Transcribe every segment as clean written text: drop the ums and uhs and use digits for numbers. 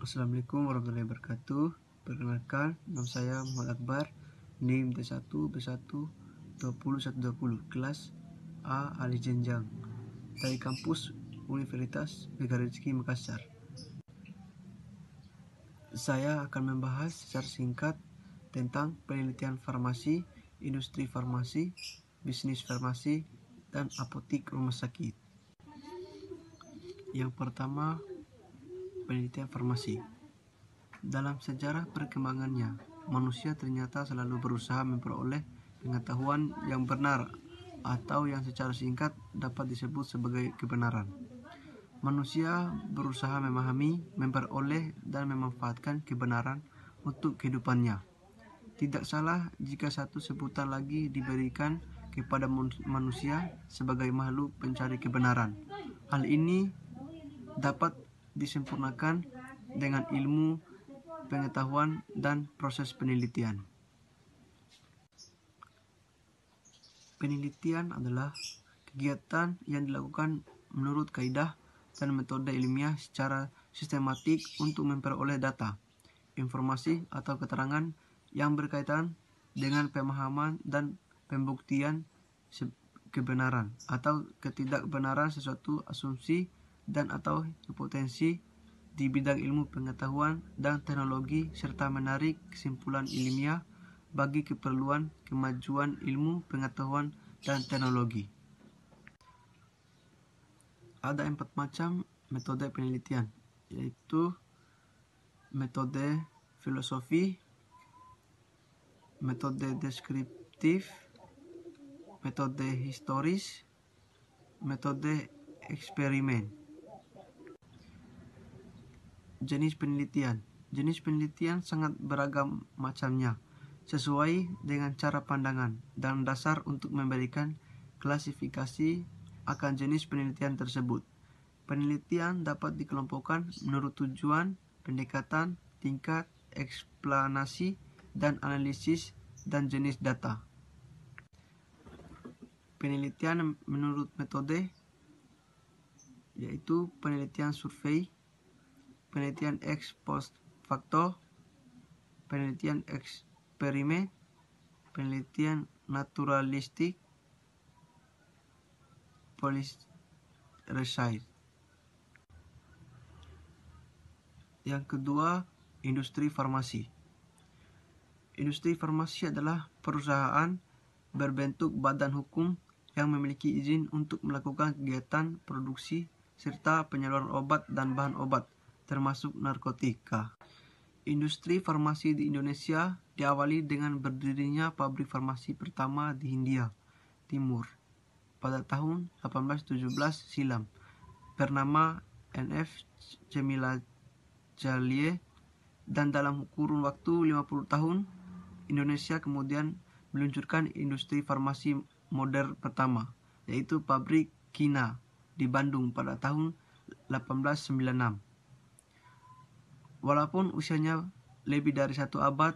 Assalamualaikum warahmatullahi wabarakatuh. Perkenalkan, nama saya Muhammad Akbar, NIM D1 B1 20120, kelas A Ali Jenjang, dari kampus Universitas Negara Rezeki Makassar. Saya akan membahas secara singkat tentang penelitian farmasi, industri farmasi, bisnis farmasi, dan apotik rumah sakit. Yang pertama, penelitian farmasi. Dalam sejarah perkembangannya, manusia ternyata selalu berusaha memperoleh pengetahuan yang benar atau yang secara singkat dapat disebut sebagai kebenaran. Manusia berusaha memahami, memperoleh, dan memanfaatkan kebenaran untuk kehidupannya. Tidak salah jika satu sebutan lagi diberikan kepada manusia sebagai makhluk pencari kebenaran. Hal ini dapat disempurnakan dengan ilmu, pengetahuan, dan proses penelitian. Penelitian adalah kegiatan yang dilakukan menurut kaidah dan metode ilmiah secara sistematik untuk memperoleh data, informasi, atau keterangan yang berkaitan dengan pemahaman dan pembuktian kebenaran atau ketidakbenaran sesuatu asumsi dan atau hipotesis di bidang ilmu pengetahuan dan teknologi serta menarik kesimpulan ilmiah bagi keperluan kemajuan ilmu pengetahuan dan teknologi. Ada 4 macam metode penelitian, yaitu metode filosofi, metode deskriptif, metode historis, metode eksperimen. Jenis penelitian. Jenis penelitian sangat beragam macamnya, sesuai dengan cara pandangan dan dasar untuk memberikan klasifikasi akan jenis penelitian tersebut. Penelitian dapat dikelompokkan menurut tujuan, pendekatan, tingkat, eksplanasi, dan analisis, dan jenis data. Penelitian menurut metode yaitu penelitian survei, penelitian ex post facto, penelitian eksperimen, penelitian naturalistik, policy research. Yang kedua, industri farmasi. Industri farmasi adalah perusahaan berbentuk badan hukum yang memiliki izin untuk melakukan kegiatan produksi serta penyaluran obat dan bahan obat, termasuk narkotika. Industri farmasi di Indonesia diawali dengan berdirinya pabrik farmasi pertama di Hindia Timur pada tahun 1817 silam, bernama N.F. Chemilachalie, dan dalam kurun waktu 50 tahun, Indonesia kemudian meluncurkan industri farmasi modern pertama, yaitu pabrik Kina di Bandung pada tahun 1896. Walaupun usianya lebih dari 1 abad,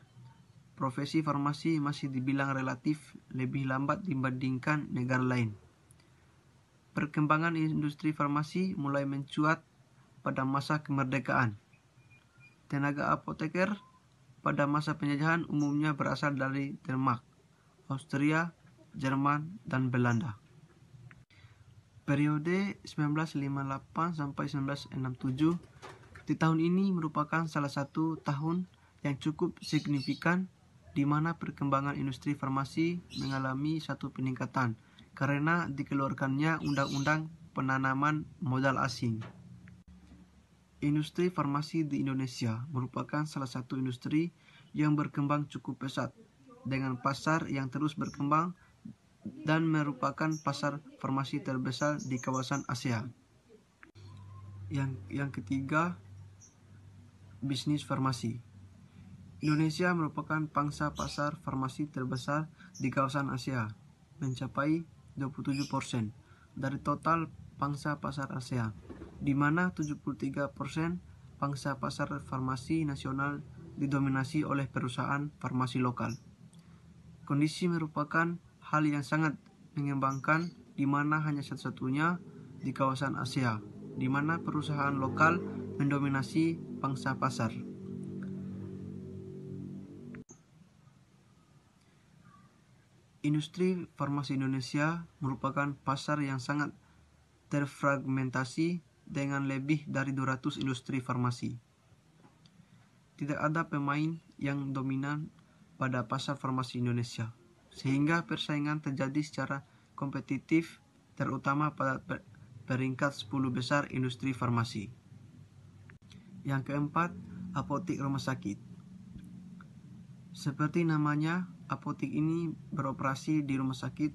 profesi farmasi masih dibilang relatif lebih lambat dibandingkan negara lain. Perkembangan industri farmasi mulai mencuat pada masa kemerdekaan. Tenaga apoteker pada masa penjajahan umumnya berasal dari Denmark, Austria, Jerman, dan Belanda. Periode 1958 sampai 1967 di tahun ini merupakan salah satu tahun yang cukup signifikan di mana perkembangan industri farmasi mengalami satu peningkatan karena dikeluarkannya Undang-Undang Penanaman Modal Asing. Industri farmasi di Indonesia merupakan salah satu industri yang berkembang cukup pesat dengan pasar yang terus berkembang dan merupakan pasar farmasi terbesar di kawasan ASEAN. Yang ketiga, bisnis farmasi. Indonesia merupakan pangsa pasar farmasi terbesar di kawasan Asia, mencapai 27% dari total pangsa pasar ASEAN, di mana 73% pangsa pasar farmasi nasional didominasi oleh perusahaan farmasi lokal. Kondisi merupakan hal yang sangat mengembangkan di mana hanya satu-satunya di kawasan Asia, di mana perusahaan lokal mendominasi pangsa pasar. Industri farmasi Indonesia merupakan pasar yang sangat terfragmentasi dengan lebih dari 200 industri farmasi. Tidak ada pemain yang dominan pada pasar farmasi Indonesia, sehingga persaingan terjadi secara kompetitif, terutama pada peringkat 10 besar industri farmasi. Yang keempat, apotik rumah sakit. Seperti namanya, apotik ini beroperasi di rumah sakit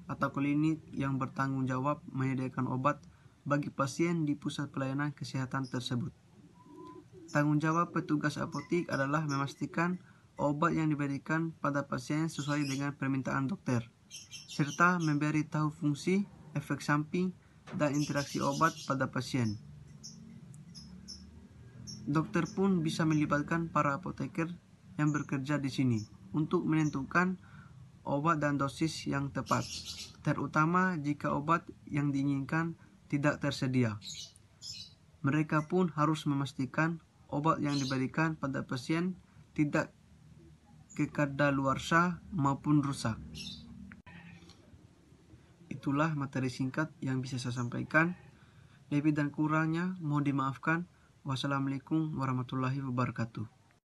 atau klinik yang bertanggung jawab menyediakan obat bagi pasien di pusat pelayanan kesehatan tersebut. Tanggung jawab petugas apotik adalah memastikan obat yang diberikan pada pasien sesuai dengan permintaan dokter, serta memberi tahu fungsi, efek samping, dan interaksi obat pada pasien. Dokter pun bisa melibatkan para apoteker yang bekerja di sini untuk menentukan obat dan dosis yang tepat, terutama jika obat yang diinginkan tidak tersedia. Mereka pun harus memastikan obat yang diberikan pada pasien tidak kadaluarsa maupun rusak. Itulah materi singkat yang bisa saya sampaikan. Lebih dan kurangnya mohon dimaafkan. Wassalamualaikum warahmatullahi wabarakatuh.